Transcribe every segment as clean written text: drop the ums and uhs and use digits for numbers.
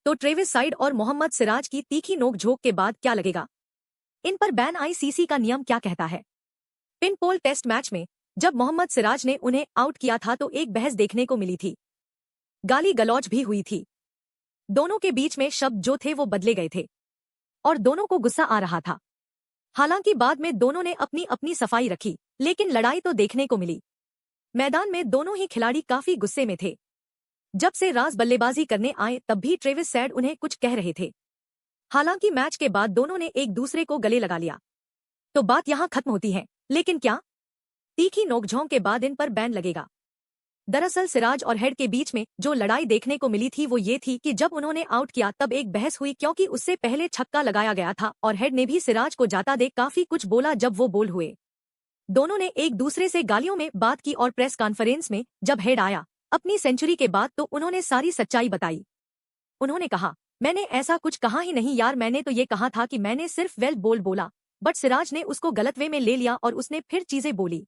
तो Travis side और मोहम्मद सिराज की तीखी नोकझोंक के बाद क्या लगेगा? इन पर बैन आईसीसी का नियम क्या कहता है? पिन पोल टेस्ट मैच में जब मोहम्मद सिराज ने उन्हें आउट किया था तो एक बहस देखने को मिली थी। गाली गलौज भी हुई थी। दोनों के बीच में शब्द जो थे वो बदले गए थे और दोनों को गुस्सा आ रहा था। हालांकि बाद में दोनों ने अपनी अपनी सफाई रखी, लेकिन लड़ाई तो देखने को मिली। मैदान में दोनों ही खिलाड़ी काफी गुस्से में थे। जब से राज बल्लेबाजी करने आए तब भी ट्रेविस सैड उन्हें कुछ कह रहे थे। हालांकि मैच के बाद दोनों ने एक दूसरे को गले लगा लिया। तो बात यहां खत्म होती है, लेकिन क्या तीखी नोकझोंक के बाद इन पर बैन लगेगा? दरअसल सिराज और हेड के बीच में जो लड़ाई देखने को मिली थी वो ये थी कि जब उन्होंने आउट किया तब एक बहस हुई, क्योंकि उससे पहले छक्का लगाया गया था और हेड ने भी सिराज को जाता देख काफी कुछ बोला। जब वो बोल हुए, दोनों ने एक दूसरे से गालियों में बात की और प्रेस कॉन्फ्रेंस में जब हेड आया अपनी सेंचुरी के बाद तो उन्होंने सारी सच्चाई बताई। उन्होंने कहा, मैंने ऐसा कुछ कहा ही नहीं यार, मैंने तो ये कहा था कि मैंने सिर्फ वेल बोल बोला, बट सिराज ने उसको गलत वे में ले लिया और उसने फिर चीजें बोली।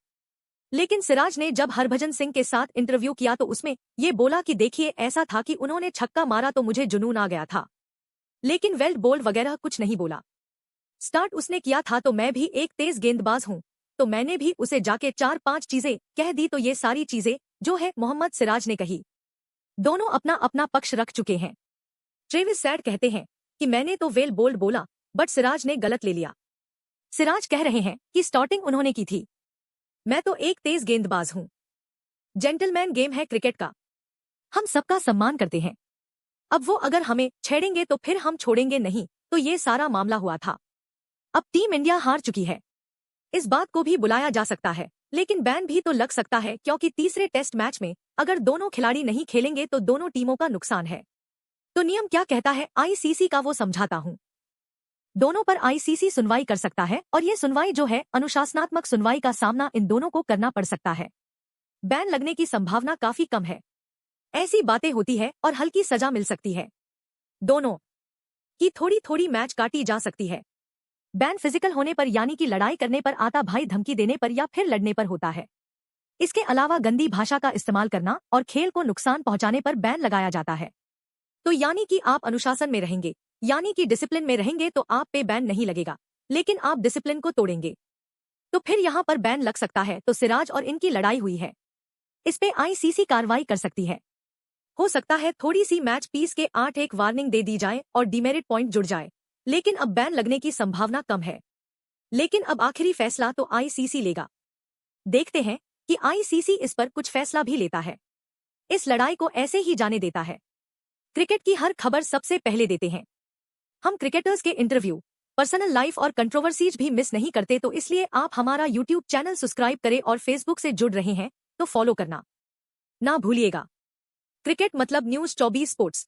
लेकिन सिराज ने जब हरभजन सिंह के साथ इंटरव्यू किया तो उसमें ये बोला कि देखिए ऐसा था कि उन्होंने छक्का मारा तो मुझे जुनून आ गया था, लेकिन वेल बोल वगैरह कुछ नहीं बोला। स्टार्ट उसने किया था तो मैं भी एक तेज गेंदबाज हूं, तो मैंने भी उसे जाके 4-5 चीजें कह दी। तो ये सारी चीजें जो है मोहम्मद सिराज ने कही। दोनों अपना अपना पक्ष रख चुके हैं। ट्रेविस सैड कहते हैं कि मैंने तो वेल बोल्ड बोला बट सिराज ने गलत ले लिया। सिराज कह रहे हैं कि स्टार्टिंग उन्होंने की थी, मैं तो एक तेज गेंदबाज हूं। जेंटलमैन गेम है क्रिकेट का, हम सबका सम्मान करते हैं। अब वो अगर हमें छेड़ेंगे तो फिर हम छोड़ेंगे नहीं। तो ये सारा मामला हुआ था। अब टीम इंडिया हार चुकी है, इस बात को भी बुलाया जा सकता है, लेकिन बैन भी तो लग सकता है, क्योंकि तीसरे टेस्ट मैच में अगर दोनों खिलाड़ी नहीं खेलेंगे तो दोनों टीमों का नुकसान है। तो नियम क्या कहता है आईसीसी का वो समझाता हूं। दोनों पर आईसीसी सुनवाई कर सकता है और ये सुनवाई जो है अनुशासनात्मक सुनवाई का सामना इन दोनों को करना पड़ सकता है। बैन लगने की संभावना काफी कम है। ऐसी बातें होती है और हल्की सजा मिल सकती है। दोनों की थोड़ी थोड़ी मैच काटी जा सकती है। बैन फिजिकल होने पर यानी कि लड़ाई करने पर, आता भाई धमकी देने पर या फिर लड़ने पर होता है। इसके अलावा गंदी भाषा का इस्तेमाल करना और खेल को नुकसान पहुंचाने पर बैन लगाया जाता है। तो यानी कि आप अनुशासन में रहेंगे, यानी कि डिसिप्लिन में रहेंगे तो आप पे बैन नहीं लगेगा, लेकिन आप डिसिप्लिन को तोड़ेंगे तो फिर यहां पर बैन लग सकता है। तो सिराज और इनकी लड़ाई हुई है, इस पे आईसीसी कार्रवाई कर सकती है। हो सकता है थोड़ी सी मैच पीस के 8-1 वार्निंग दे दी जाए और डिमेरिट पॉइंट जुड़ जाए, लेकिन अब बैन लगने की संभावना कम है। लेकिन अब आखिरी फैसला तो आईसीसी लेगा। देखते हैं कि आईसीसी इस पर कुछ फैसला भी लेता है, इस लड़ाई को ऐसे ही जाने देता है। क्रिकेट की हर खबर सबसे पहले देते हैं हम, क्रिकेटर्स के इंटरव्यू, पर्सनल लाइफ और कंट्रोवर्सीज भी मिस नहीं करते। तो इसलिए आप हमारा यूट्यूब चैनल सब्सक्राइब करें और फेसबुक से जुड़ रहे हैं तो फॉलो करना ना भूलिएगा। क्रिकेट मतलब न्यूज़ 24 स्पोर्ट्स।